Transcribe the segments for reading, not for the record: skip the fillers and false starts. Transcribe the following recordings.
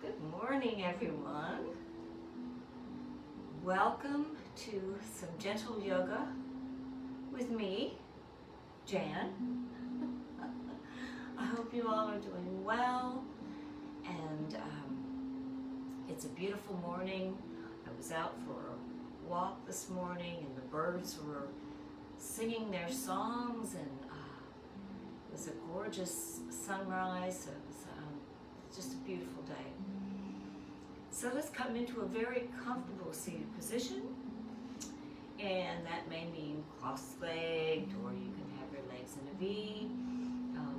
Good morning, everyone. Welcome to some gentle yoga with me, Jan. I hope you all are doing well, and it's a beautiful morning. I was out for a walk this morning, and the birds were singing their songs, and it was a gorgeous sunrise. So it was just a beautiful day. So let's come into a very comfortable seated position, and that may mean cross-legged, or you can have your legs in a V,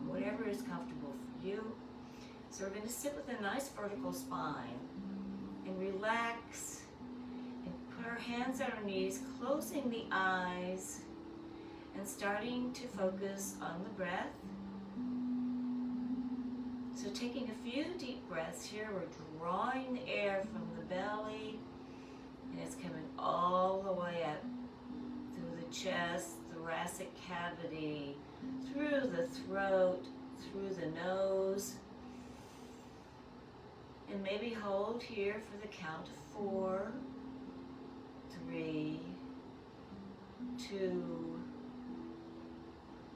whatever is comfortable for you. So we're going to sit with a nice vertical spine and relax and put our hands on our knees, closing the eyes and starting to focus on the breath. So taking a few deep breaths here, we're drawing the air from the belly, and it's coming all the way up through the chest, thoracic cavity, through the throat, through the nose. And maybe hold here for the count of 4, 3, 2,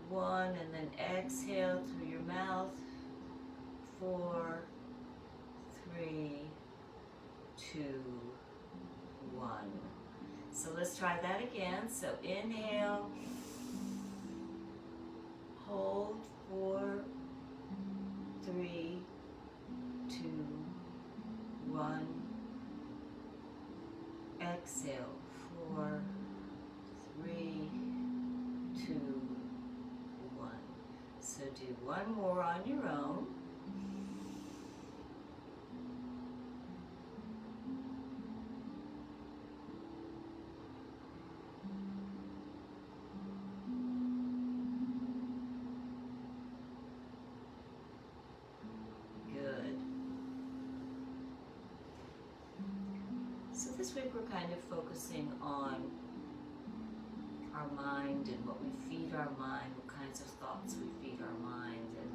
1, and then exhale through your mouth. 4, 3, 2, 1. So let's try that again. So inhale, hold 4, 3, 2, 1. Exhale 4, 3, 2, 1. So do one more on your own. So this week we're kind of focusing on our mind and what we feed our mind, what kinds of thoughts we feed our mind. And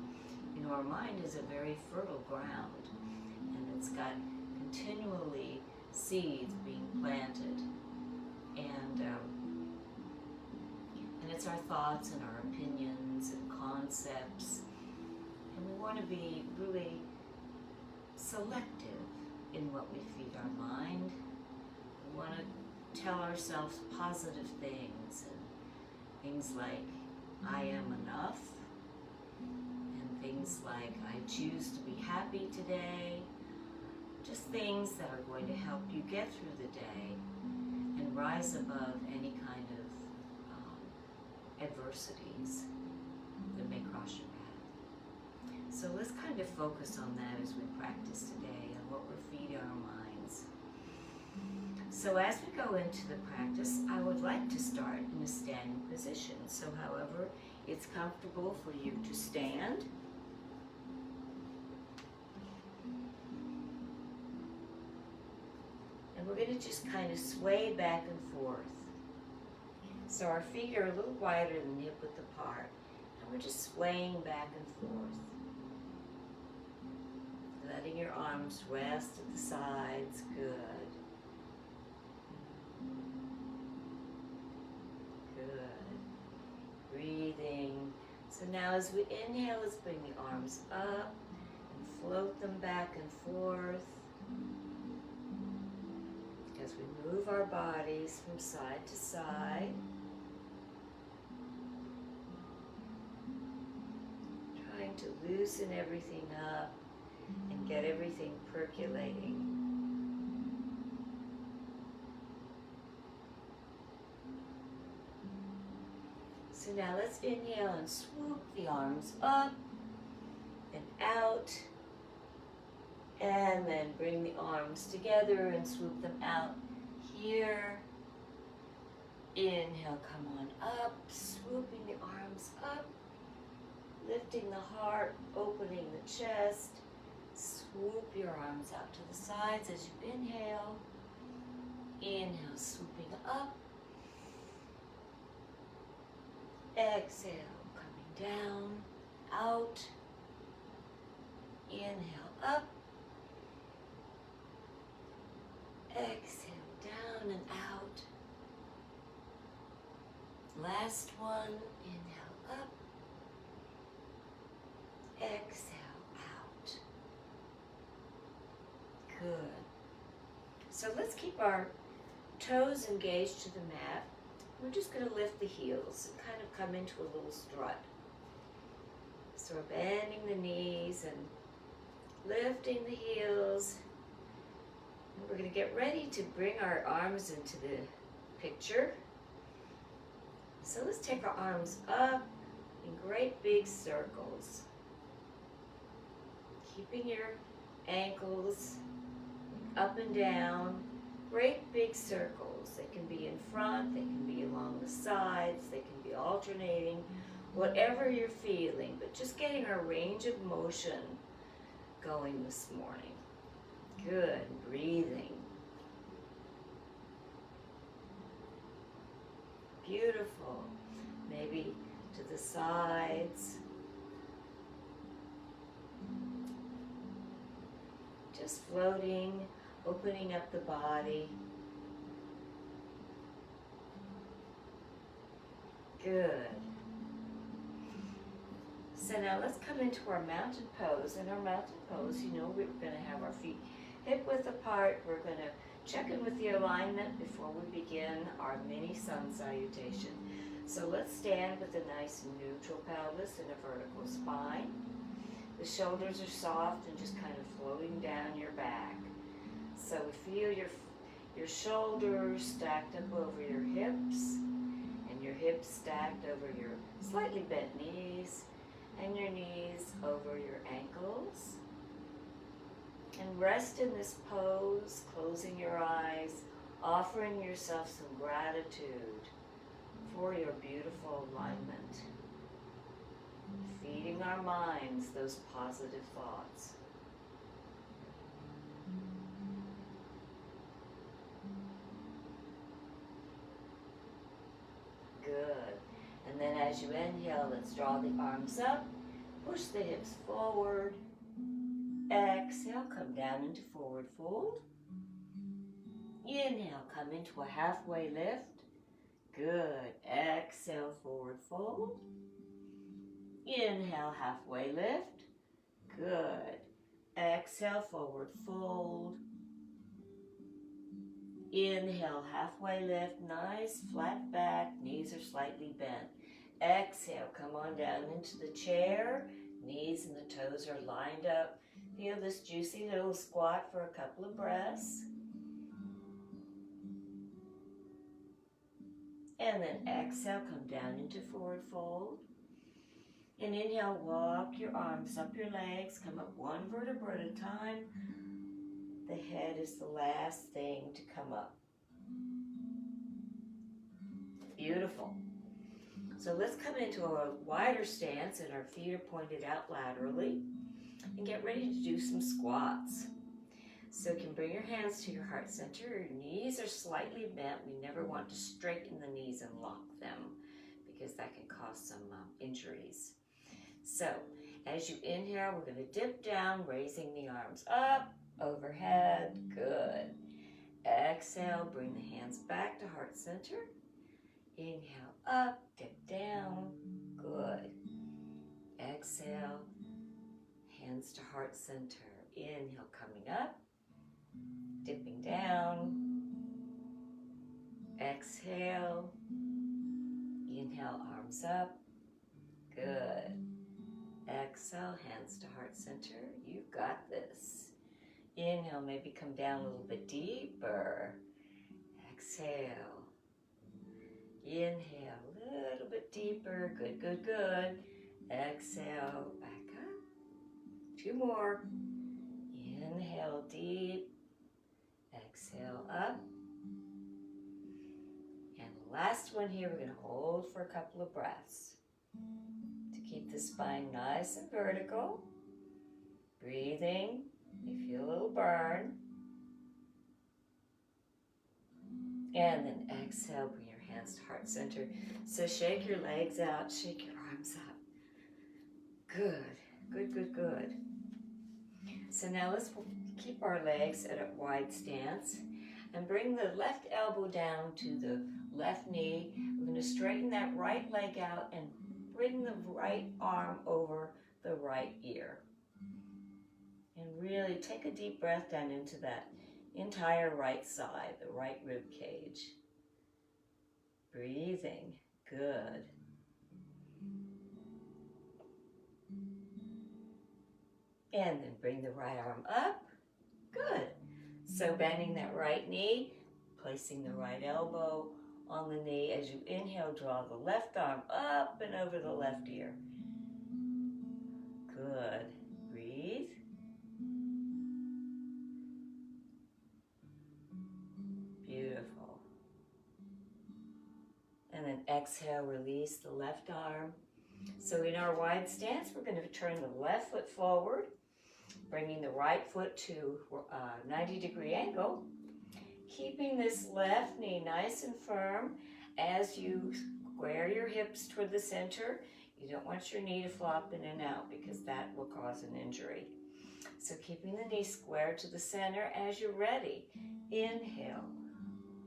you know, our mind is a very fertile ground, and it's got continually seeds being planted. And it's our thoughts and our opinions and concepts. And we want to be really selective in what we feed our mind. We want to tell ourselves positive things, and things like, I am enough, and things like, I choose to be happy today. Just things that are going to help you get through the day and rise above any kind of adversities that may cross your path. So let's kind of focus on that as we practice today, and what we're feeding our minds. So as we go into the practice, I would like to start in a standing position. So however it's comfortable for you to stand. And we're going to just kind of sway back and forth. So our feet are a little wider than hip width apart, and we're just swaying back and forth. Letting your arms rest at the sides. Good. Good. Breathing. So now as we inhale, let's bring the arms up and float them back and forth as we move our bodies from side to side. Trying to loosen everything up and get everything percolating. So now let's inhale and swoop the arms up and out, and then bring the arms together and swoop them out here. Inhale, come on up, swooping the arms up, lifting the heart, opening the chest. Swoop your arms out to the sides as you inhale. Inhale, swooping up. Exhale, coming down, out. Inhale, up. Exhale, down and out. Last one, inhale, up. Exhale, out. Good. So let's keep our toes engaged to the mat. We're just going to lift the heels and kind of come into a little strut. So we're bending the knees and lifting the heels. And we're going to get ready to bring our arms into the picture. So let's take our arms up in great big circles. Keeping your ankles up and down, great big circles. They can be in front, they can be along the sides, they can be alternating, whatever you're feeling, but just getting our range of motion going this morning. Good, breathing. Beautiful. Maybe to the sides. Just floating, opening up the body. Good. So now let's come into our mountain pose. In our mountain pose, you know, we're going to have our feet hip width apart. We're going to check in with the alignment before we begin our mini sun salutation. So let's stand with a nice neutral pelvis and a vertical spine. The shoulders are soft and just kind of floating down your back. So feel your shoulders stacked up over your hips, and your hips stacked over your slightly bent knees, and your knees over your ankles. And rest in this pose, closing your eyes, offering yourself some gratitude for your beautiful alignment. Feeding our minds those positive thoughts. Good. And then as you inhale, let's draw the arms up. Push the hips forward. Exhale, come down into forward fold. Inhale, come into a halfway lift. Good. Exhale, forward fold. Inhale, halfway lift. Good. Exhale, forward fold. Inhale, halfway lift. Nice, flat back. Knees are slightly bent. Exhale, come on down into the chair. Knees and the toes are lined up. Feel this juicy little squat for a couple of breaths. And then exhale, come down into forward fold. And inhale, walk your arms up your legs, come up one vertebra at a time. The head is the last thing to come up. Beautiful. So let's come into a wider stance and our feet are pointed out laterally. And get ready to do some squats. So you can bring your hands to your heart center. Your knees are slightly bent. We never want to straighten the knees and lock them because that can cause some injuries. So as you inhale, we're going to dip down, raising the arms up, overhead. Good. Exhale, bring the hands back to heart center. Inhale, up, dip down. Good. Exhale, hands to heart center. Inhale, coming up, dipping down. Exhale. Inhale, arms up. Good. Exhale, hands to heart center. You've got this. Inhale, maybe come down a little bit deeper. Exhale. Inhale, a little bit deeper. Good, good, good. Exhale, back up. 2 more. Inhale deep. Exhale up. And the last one here, we're going to hold for a couple of breaths to keep the spine nice and vertical. Breathing. You feel a little burn. And then exhale, bring your hands to heart center. So shake your legs out, shake your arms up. Good, good, good, good. So now let's keep our legs at a wide stance and bring the left elbow down to the left knee. We're going to straighten that right leg out and bring the right arm over the right ear. And really take a deep breath down into that entire right side, the right rib cage. Breathing, good. And then bring the right arm up, good. So bending that right knee, placing the right elbow on the knee. As you inhale, draw the left arm up and over the left ear. Good, breathe. Beautiful. And then exhale, release the left arm. So in our wide stance, we're going to turn the left foot forward, bringing the right foot to a 90-degree angle, keeping this left knee nice and firm as you square your hips toward the center. You don't want your knee to flop in and out because that will cause an injury. So keeping the knee square to the center as you're ready. Inhale.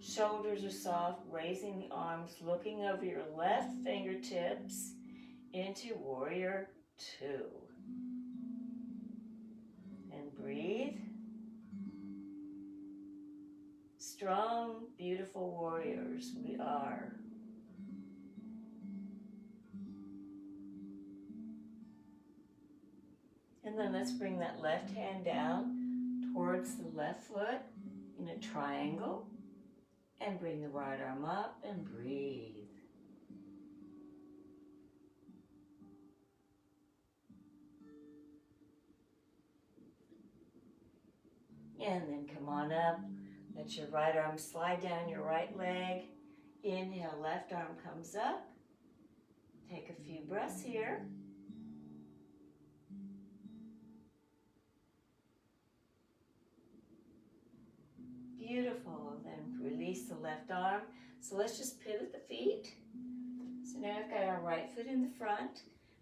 Shoulders are soft, raising the arms, looking over your left fingertips into Warrior Two. And breathe. Strong, beautiful warriors we are. And then let's bring that left hand down towards the left foot in a triangle. And bring the right arm up and breathe. And then come on up. Let your right arm slide down your right leg. Inhale, left arm comes up. Take a few breaths here. Beautiful. Then release the left arm. So let's just pivot the feet. So now we've got our right foot in the front,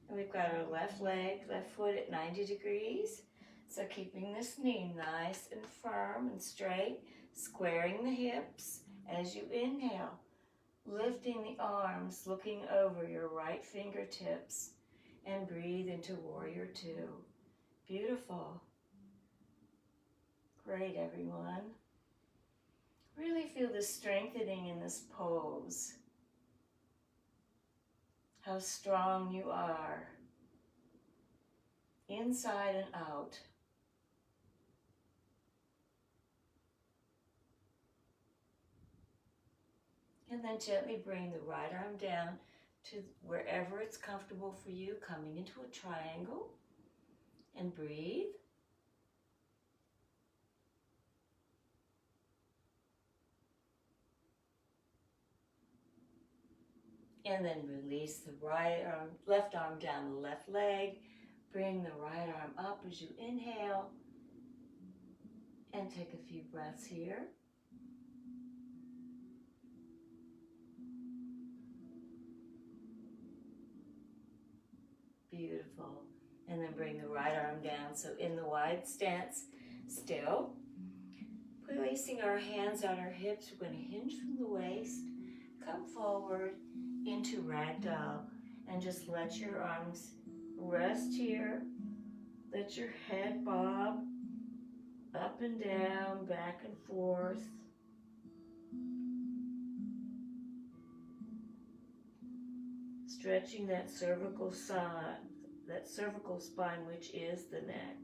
and we've got our left leg, left foot at 90 degrees. So keeping this knee nice and firm and straight, squaring the hips as you inhale, lifting the arms, looking over your right fingertips, and breathe into Warrior Two. Beautiful. Great, everyone. Really feel the strengthening in this pose. How strong you are, inside and out. And then gently bring the right arm down to wherever it's comfortable for you, coming into a triangle. And breathe. And then release the left arm down the left leg. Bring the right arm up as you inhale. And take a few breaths here. Beautiful. And then bring the right arm down. So in the wide stance, still. Placing our hands on our hips, we're going to hinge from the waist. Come forward into ragdoll and just let your arms rest here. Let your head bob up and down, back and forth. Stretching that cervical spine, which is the neck.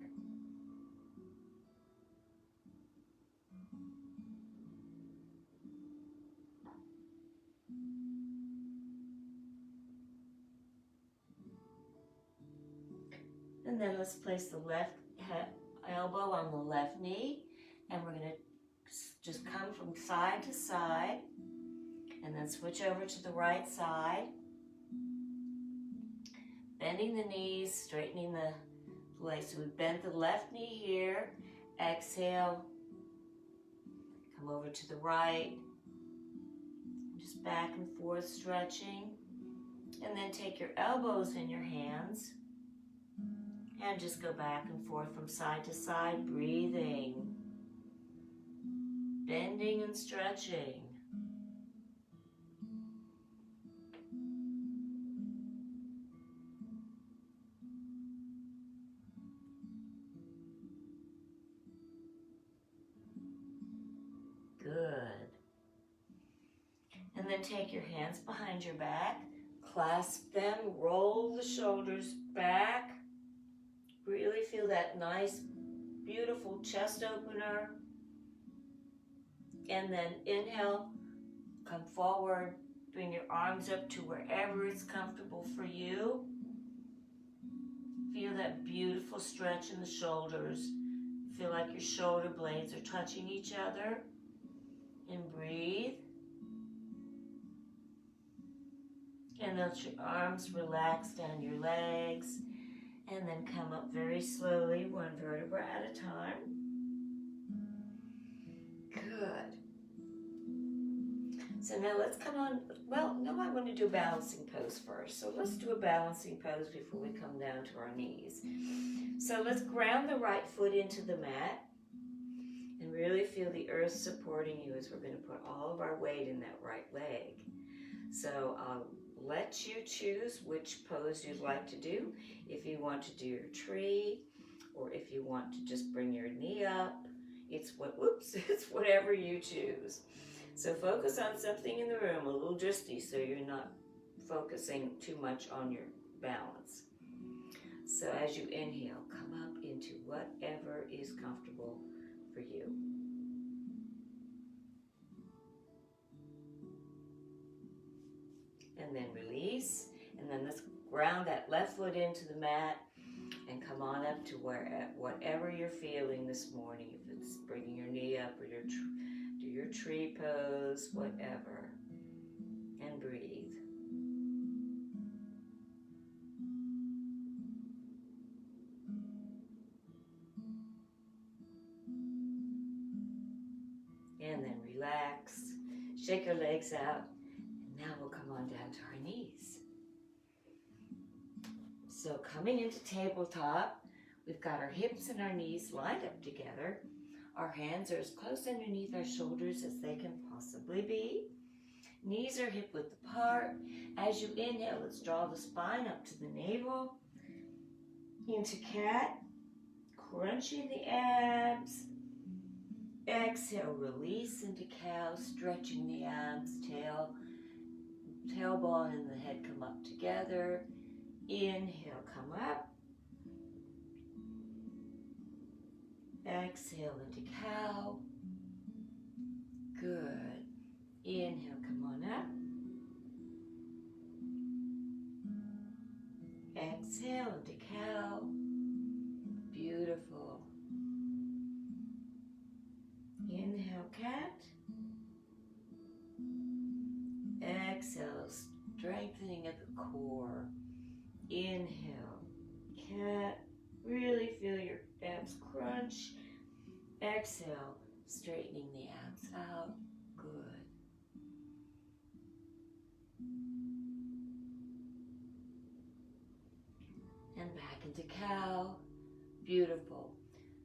And then let's place the left elbow on the left knee, and we're going to just come from side to side, and then switch over to the right side. Bending the knees, straightening the legs. So we bent the left knee here. Exhale. Come over to the right. Just back and forth stretching. And then take your elbows in your hands and just go back and forth from side to side, breathing, bending and stretching. Good. And then take your hands behind your back, clasp them, roll the shoulders back. Really feel that nice, beautiful chest opener. And then inhale, come forward, bring your arms up to wherever it's comfortable for you. Feel that beautiful stretch in the shoulders. Feel like your shoulder blades are touching each other. And breathe. And let your arms relax down your legs. And then come up very slowly, one vertebra at a time. Good. So now let's come on, well, no, I want to do a balancing pose first. So let's do a balancing pose before we come down to our knees. So let's ground the right foot into the mat and really feel the earth supporting you as we're going to put all of our weight in that right leg. So I'll let you choose which pose you'd like to do. If you want to do your tree, or if you want to just bring your knee up, it's whatever you choose. So focus on something in the room, a little dristy, so you're not focusing too much on your balance. So as you inhale, come up into whatever is comfortable for you. And then release, and then let's ground that left foot into the mat and come on up to whatever you're feeling this morning. If it's bringing your knee up or do your tree pose, whatever, and breathe. And then relax, shake your legs out, and now we'll come on down to our knees. So coming into tabletop, we've got our hips and our knees lined up together. Our hands are as close underneath our shoulders as they can possibly be. Knees are hip width apart. As you inhale, let's draw the spine up to the navel. Into cat, crunching the abs. Exhale, release into cow, stretching the abs, tailbone and the head come up together. Inhale, come up. Exhale into cow. Good. Inhale, come on up. Exhale into cow. Beautiful. Inhale, cat. Exhale, strengthening at the core. Inhale, cat. Really feel your abs crunch. Exhale, straightening the abs out. Good. And back into cow. Beautiful.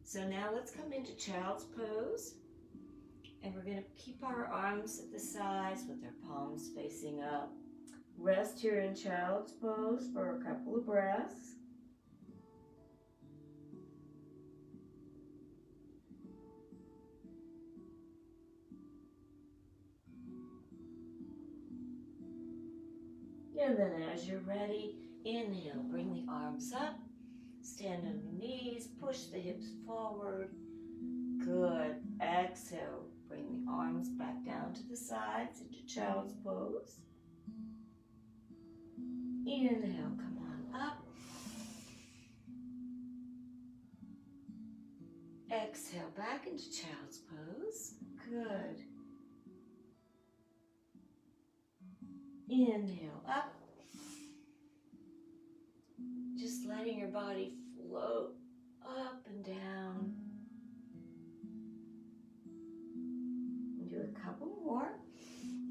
So now let's come into child's pose. And we're going to keep our arms at the sides with our palms facing up. Rest here in child's pose for a couple of breaths. And then as you're ready, inhale, bring the arms up, stand on your knees, push the hips forward. Good. Exhale, bring the arms back down to the sides into child's pose. Inhale, come on up. Exhale, back into child's pose. Good. Inhale, up. Just letting your body float up and down. Do a couple more.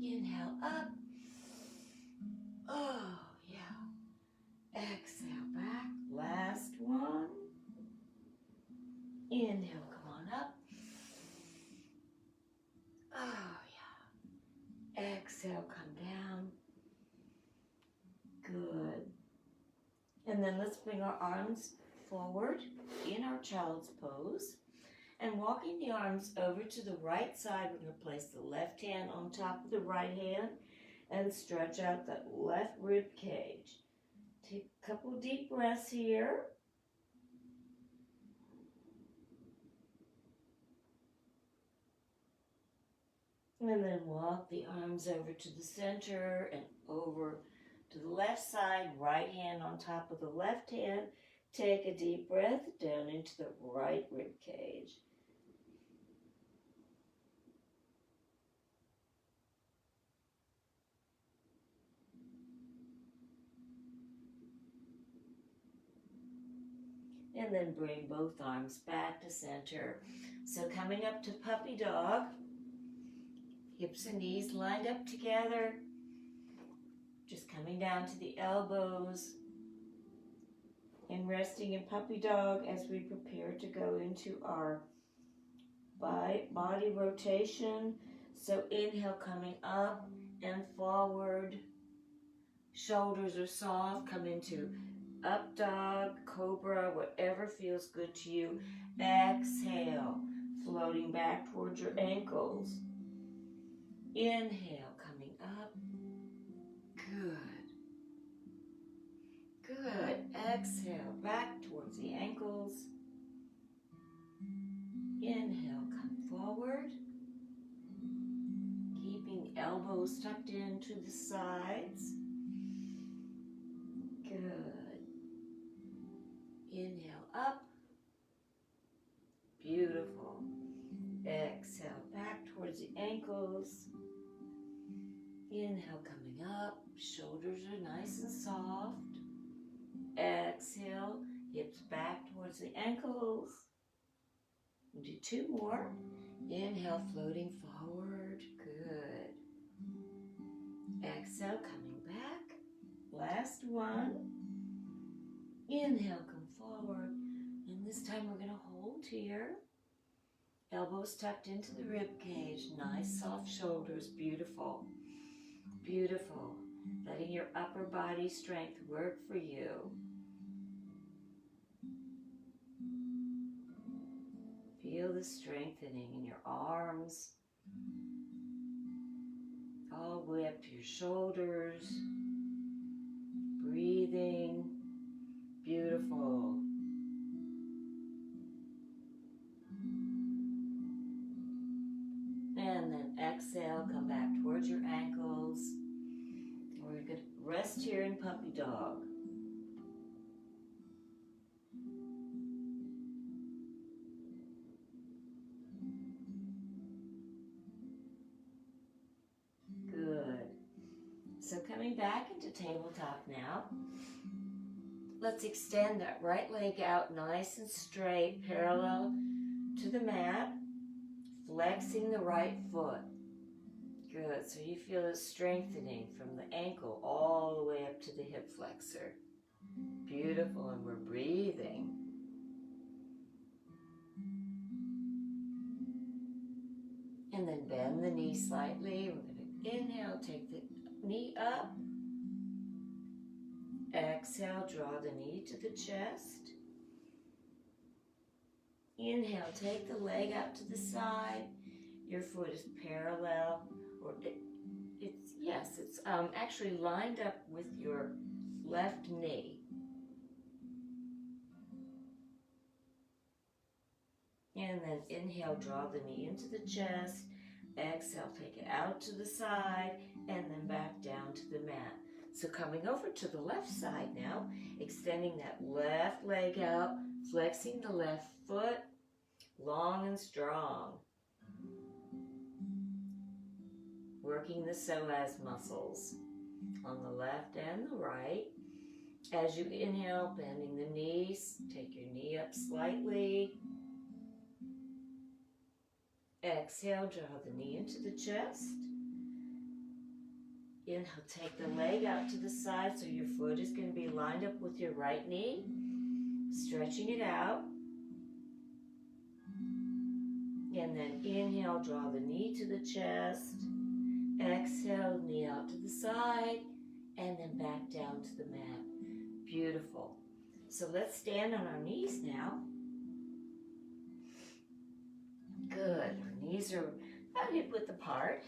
Inhale, up. Exhale, come down. Good. And then let's bring our arms forward in our child's pose. And walking the arms over to the right side, we're going to place the left hand on top of the right hand and stretch out that left rib cage. Take a couple deep breaths here. And then walk the arms over to the center and over to the left side, right hand on top of the left hand. Take a deep breath down into the right rib cage. And then bring both arms back to center. So coming up to puppy dog, hips and knees lined up together. Just coming down to the elbows and resting in puppy dog as we prepare to go into our body rotation. So inhale, coming up and forward. Shoulders are soft. Come into up dog, cobra, whatever feels good to you. Exhale, floating back towards your ankles. Inhale, coming up. Good. Good. Exhale, back towards the ankles. Inhale, come forward. Keeping the elbows tucked into the sides. Good. Inhale, up. Beautiful. Exhale, back towards the ankles. Inhale, coming up. Shoulders are nice and soft. Exhale, hips back towards the ankles. We'll do two more. Inhale, floating forward. Good. Exhale, coming back. Last one. Inhale, come forward. And this time we're going to hold here. Elbows tucked into the rib cage. Nice soft shoulders. Beautiful. Beautiful. Letting your upper body strength work for you. Feel the strengthening in your arms, all the way up to your shoulders. Breathing. Beautiful. And then exhale, come back towards your ankles. We're going to rest here in puppy dog. Good. So coming back into tabletop now. Let's extend that right leg out nice and straight, parallel to the mat. Flexing the right foot. Good. So you feel it strengthening from the ankle all the way up to the hip flexor. Beautiful. And we're breathing. And then bend the knee slightly. We're going to inhale, take the knee up. Exhale, draw the knee to the chest. Inhale, take the leg out to the side. Your foot is parallel, or it's actually lined up with your left knee. And then inhale, draw the knee into the chest. Exhale, take it out to the side, and then back down to the mat. So coming over to the left side now, extending that left leg out, flexing the left foot, long and strong. Working the psoas muscles on the left and the right. As you inhale, bending the knees, take your knee up slightly. Exhale, draw the knee into the chest. Inhale, take the leg out to the side so your foot is going to be lined up with your right knee. Stretching it out. And then inhale, draw the knee to the chest. Exhale, out to the side, and then back down to the mat. Beautiful. So let's stand on our knees now. Good. Our knees are about hip width apart.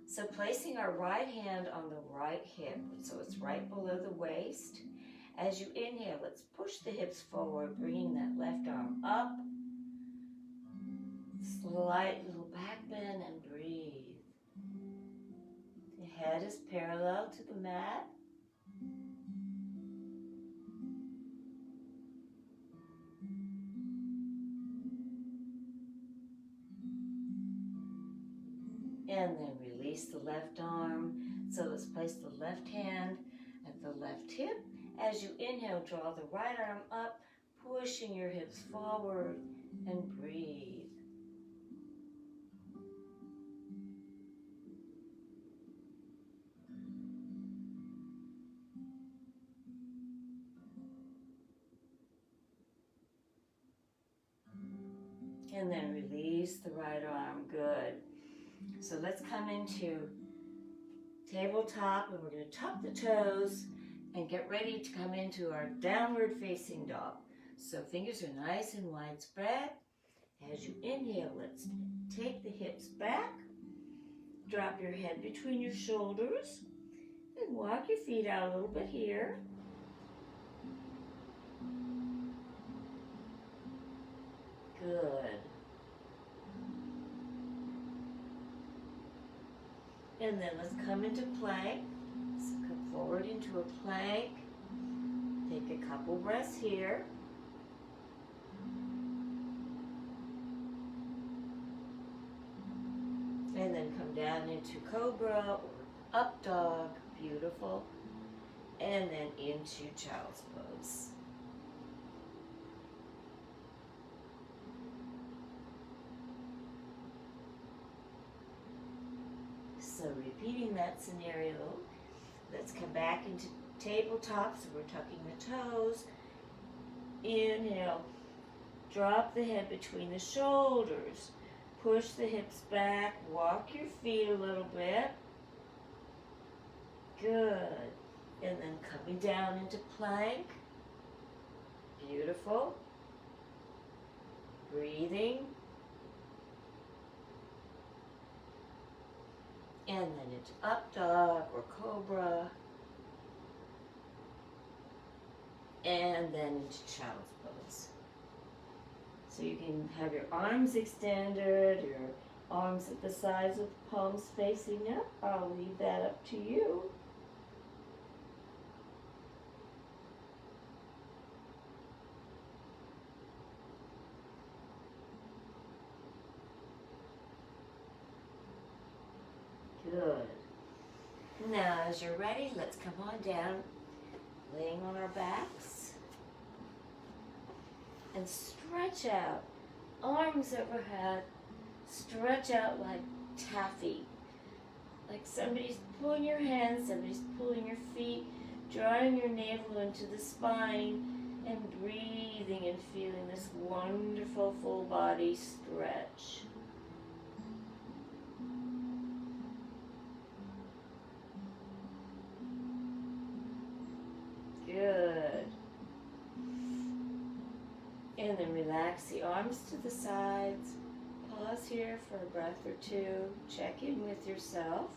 So placing our right hand on the right hip, so it's right below the waist. As you inhale, let's push the hips forward, bringing that left arm up. Slight little back bend and breathe. The head is parallel to the mat. And then release the left arm. So let's place the left hand at the left hip. As you inhale, draw the right arm up, pushing your hips forward, and breathe. And then release the right arm. Good. So let's come into tabletop, and we're going to tuck the toes and get ready to come into our downward facing dog. So fingers are nice and widespread. As you inhale, let's take the hips back. Drop your head between your shoulders and walk your feet out a little bit here. Good. And then let's come into plank. So come forward into a plank. Take a couple breaths here. And then come down into cobra or up dog. Beautiful. And then into child's pose. So repeating that scenario, let's come back into tabletop. So we're tucking the toes. Inhale, drop the head between the shoulders. Push the hips back, walk your feet a little bit. Good. And then coming down into plank. Beautiful. Breathing. And then into up dog or cobra. And then into child's pose. So you can have your arms extended, your arms at the sides with the palms facing up. I'll leave that up to you. Good. Now, as you're ready, let's come on down, laying on our backs. And stretch out, arms overhead, stretch out like taffy. Like somebody's pulling your hands, somebody's pulling your feet, drawing your navel into the spine, and breathing and feeling this wonderful full body stretch. Good. And then relax the arms to the sides. Pause here for a breath or two. Check in with yourself.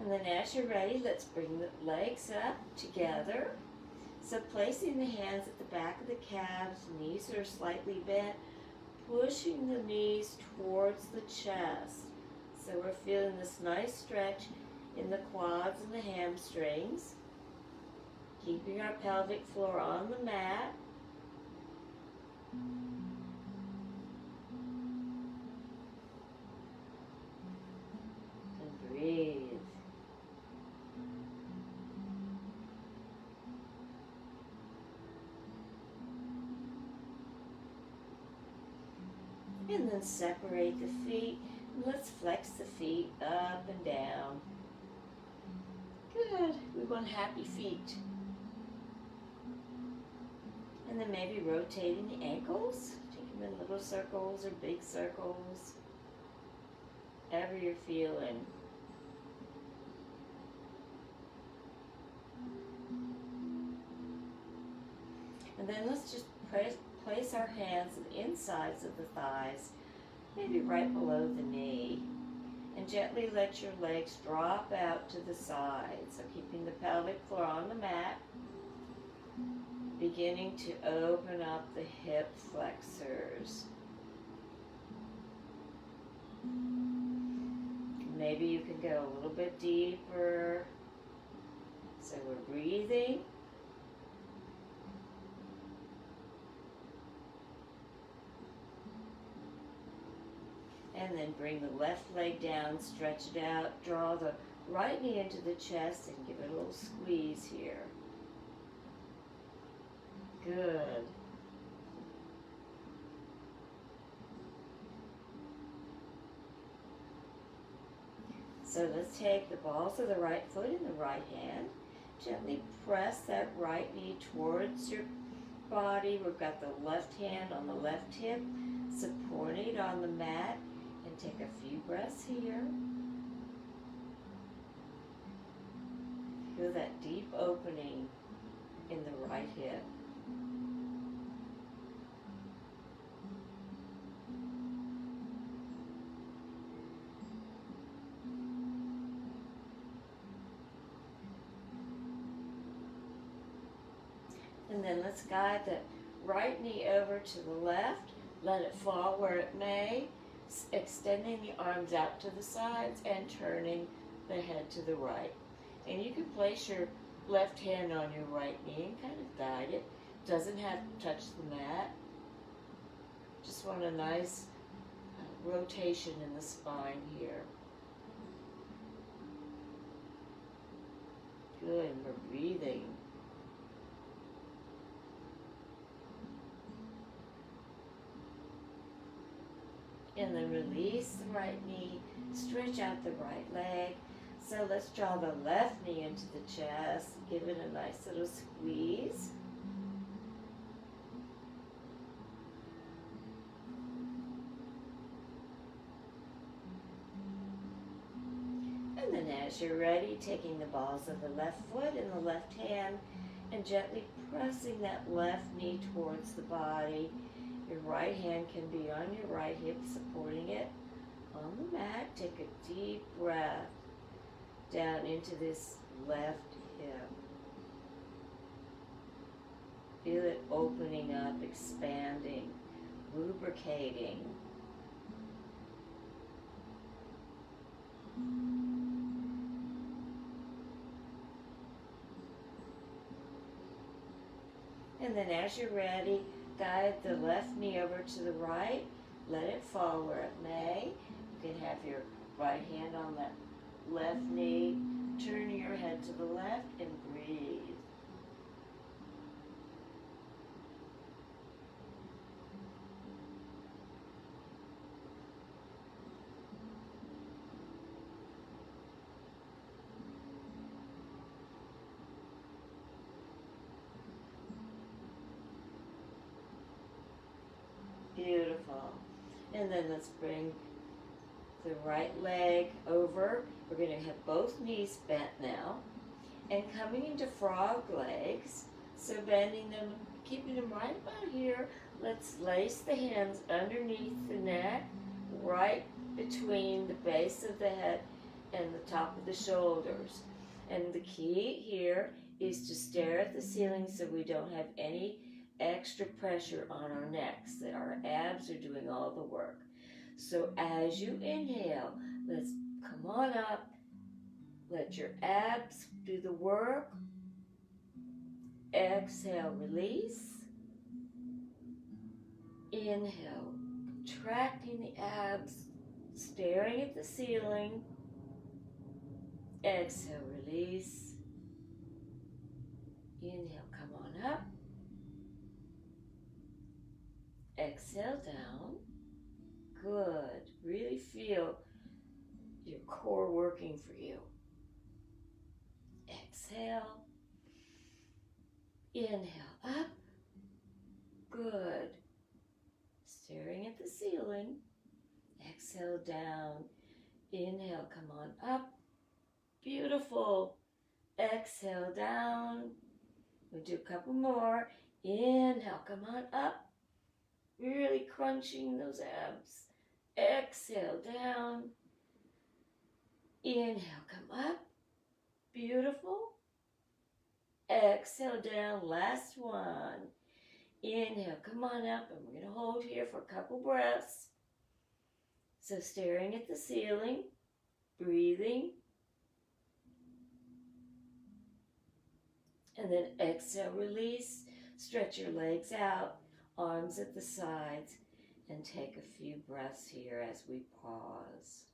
And then as you're ready, let's bring the legs up together. So placing the hands at the back of the calves, knees are slightly bent, pushing the knees towards the chest. So we're feeling this nice stretch in the quads and the hamstrings. Keeping our pelvic floor on the mat. And breathe. And then separate the feet. Let's flex the feet up and down. Good. We want happy feet. And then maybe rotating the ankles. Take them in little circles or big circles. However you're feeling. And then let's just place our hands on the insides of the thighs, maybe right below the knee. And gently let your legs drop out to the side. So keeping the pelvic floor on the mat. Beginning to open up the hip flexors. Maybe you can go a little bit deeper. So we're breathing. And then bring the left leg down, stretch it out, draw the right knee into the chest and give it a little squeeze here. Good. So let's take the balls of the right foot in the right hand. Gently press that right knee towards your body. We've got the left hand on the left hip, supporting it on the mat. And take a few breaths here. Feel that deep opening in the right hip. And then let's guide the right knee over to the left. Let it fall where it may. Extending the arms out to the sides and turning the head to the right. And you can place your left hand on your right knee and kind of guide it. Doesn't have to touch the mat. Just want a nice rotation in the spine here. Good, and we're breathing. And then release the right knee, stretch out the right leg. So let's draw the left knee into the chest, give it a nice little squeeze. And then as you're ready, taking the balls of the left foot in the left hand and gently pressing that left knee towards the body. Your right hand can be on your right hip, supporting it on the mat. Take a deep breath down into this left hip. Feel it opening up, expanding, lubricating. And then as you're ready, guide the left knee over to the right. Let it fall where it may. You can have your right hand on that left knee. Turn your head to the left and breathe. Beautiful. And then let's bring the right leg over. We're going to have both knees bent now. And coming into frog legs. So bending them, keeping them right about here. Let's lace the hands underneath the neck, right between the base of the head and the top of the shoulders. And the key here is to stare at the ceiling so we don't have any extra pressure on our necks, that our abs are doing all the work. So as you inhale, let's come on up, let your abs do the work. Exhale, release. Inhale, contracting the abs, staring at the ceiling. Exhale, release. Inhale, come on up. Exhale down. Good. Really feel your core working for you. Exhale. Inhale up. Good. Staring at the ceiling. Exhale down. Inhale, come on up. Beautiful. Exhale down. We'll do a couple more. Inhale, come on up. Really crunching those abs. Exhale down. Inhale, come up. Beautiful. Exhale down. Last one. Inhale, come on up, and we're going to hold here for a couple breaths. So staring at the ceiling, breathing. And then exhale, release. Stretch your legs out, arms at the sides, and take a few breaths here as we pause.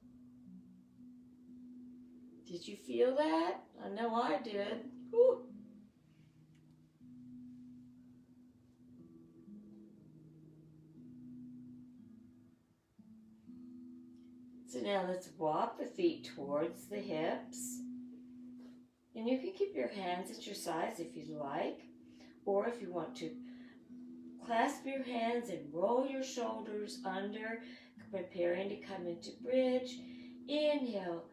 Did you feel that? I know I did. Whew. So now let's walk the feet towards the hips. And you can keep your hands at your sides if you'd like. Or if you want to, clasp your hands and roll your shoulders under, preparing to come into bridge. Inhale,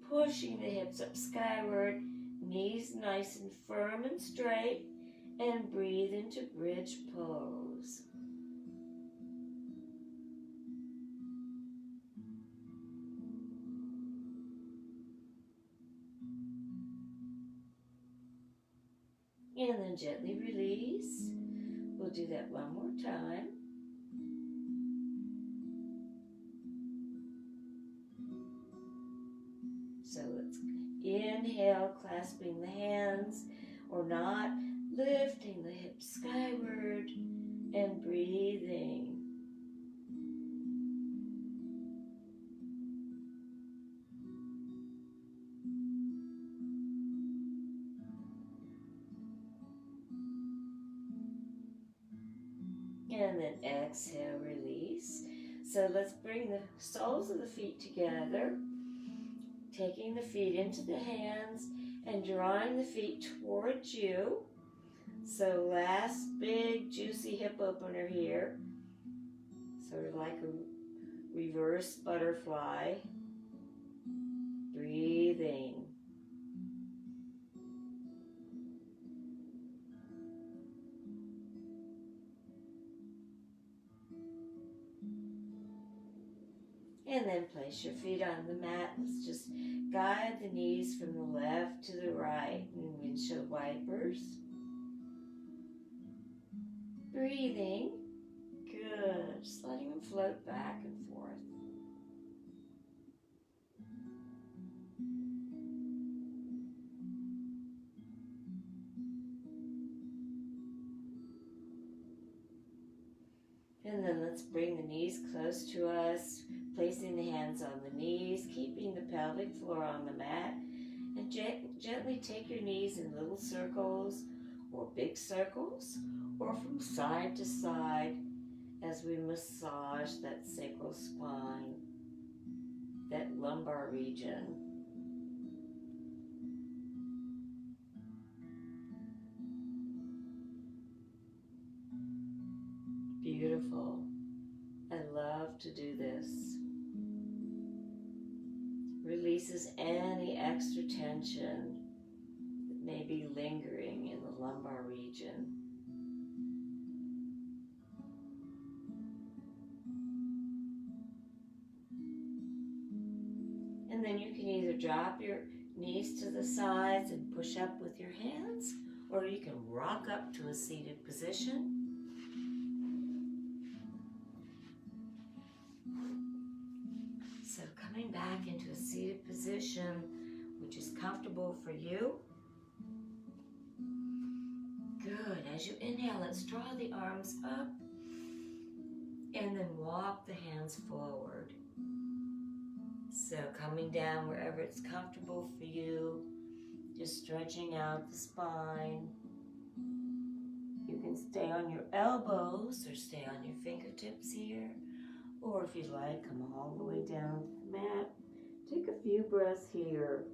pushing the hips up skyward, knees nice and firm and straight, and breathe into bridge pose. And then gently release. We'll do that one more time. So let's inhale, clasping the hands or not, lifting the hips skyward and breathing. And then exhale, release. So let's bring the soles of the feet together, taking the feet into the hands and drawing the feet towards you. So last big juicy hip opener here, sort of like a reverse butterfly. Breathing. And then place your feet on the mat. Let's just guide the knees from the left to the right in windshield wipers. Breathing. Good. Just letting them float back and forth. And then let's bring the knees close to us, placing the hands on the knees, keeping the pelvic floor on the mat, and gently take your knees in little circles or big circles or from side to side as we massage that sacral spine, that lumbar region. Beautiful. I love to do this. Releases any extra tension that may be lingering in the lumbar region. And then you can either drop your knees to the sides and push up with your hands, or you can rock up to a seated position. So coming back into a seated position, which is comfortable for you. Good. As you inhale, let's draw the arms up and then walk the hands forward. So coming down wherever it's comfortable for you, just stretching out the spine. You can stay on your elbows or stay on your fingertips here. Or if you like, come all the way down to the mat. Take a few breaths here.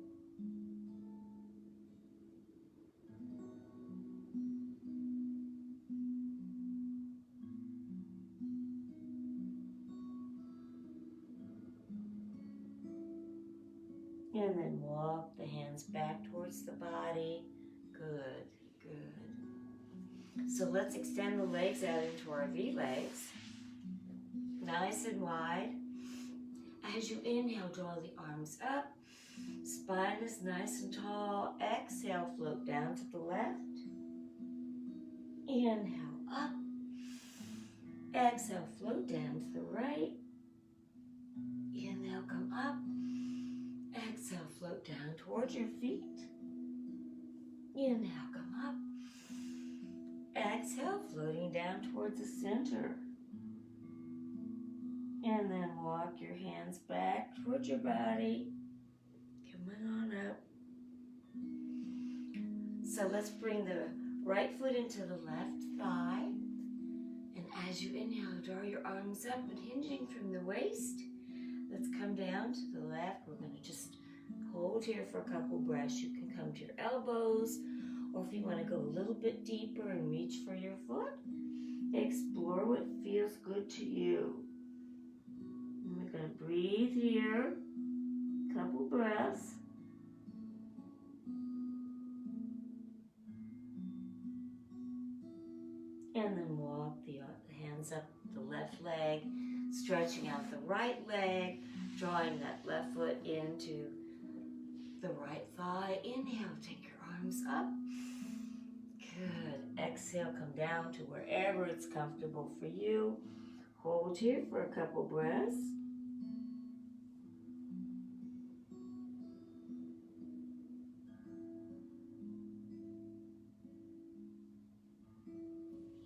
And then walk the hands back towards the body. Good, good. So let's extend the legs out into our V legs. Nice and wide. As you inhale, draw the arms up. Spine is nice and tall. Exhale, float down to the left. Inhale, up. Exhale, float down to the right. Inhale, come up. Exhale, float down towards your feet. Inhale, come up. Exhale, floating down towards the center. And then walk your hands back towards your body. Coming on up. So let's bring the right foot into the left thigh. And as you inhale, draw your arms up and hinging from the waist. Let's come down to the left. We're going to just hold here for a couple breaths. You can come to your elbows, or if you want to go a little bit deeper and reach for your foot, explore what feels good to you. And we're going to breathe here, a couple breaths. And then walk the hands up the left leg, stretching out the right leg, drawing that left foot into the right thigh. Inhale, take your arms up. Good. Exhale, come down to wherever it's comfortable for you. Hold here for a couple breaths.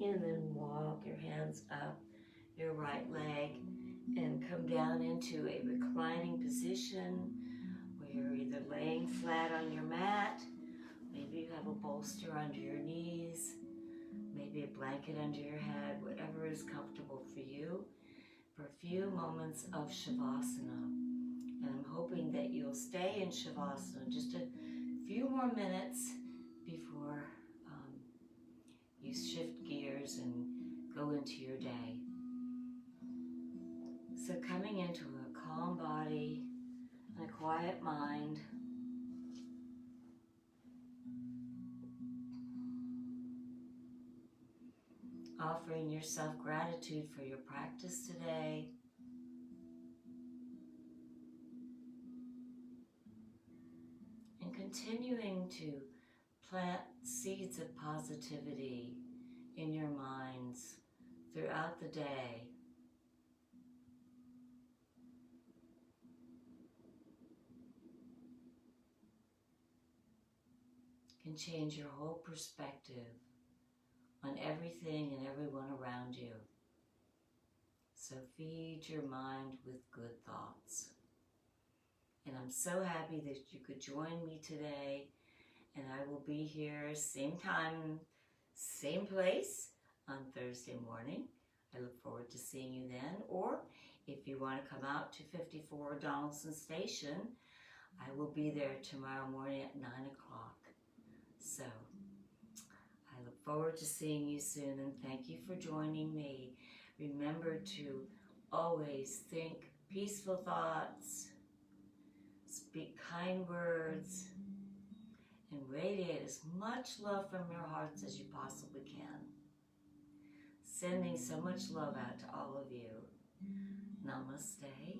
And then walk your hands up your right leg and come down into a reclining position where you're either laying flat on your mat, maybe you have a bolster under your knees, maybe a blanket under your head, whatever is comfortable for you, for a few moments of Shavasana. And I'm hoping that you'll stay in Shavasana just a few more minutes before you shift gears and go into your day. So coming into a calm body and a quiet mind. Offering yourself gratitude for your practice today. And continuing to plant seeds of positivity in your minds throughout the day. Can change your whole perspective on everything and everyone around you. So feed your mind with good thoughts. And I'm so happy that you could join me today. And I will be here same time, same place on Thursday morning. I look forward to seeing you then. Or if you want to come out to 54 Donaldson Station, I will be there tomorrow morning at 9 o'clock. So I look forward to seeing you soon, and thank you for joining me. Remember to always think peaceful thoughts, speak kind words, and radiate as much love from your hearts as you possibly can. Sending so much love out to all of you. Namaste.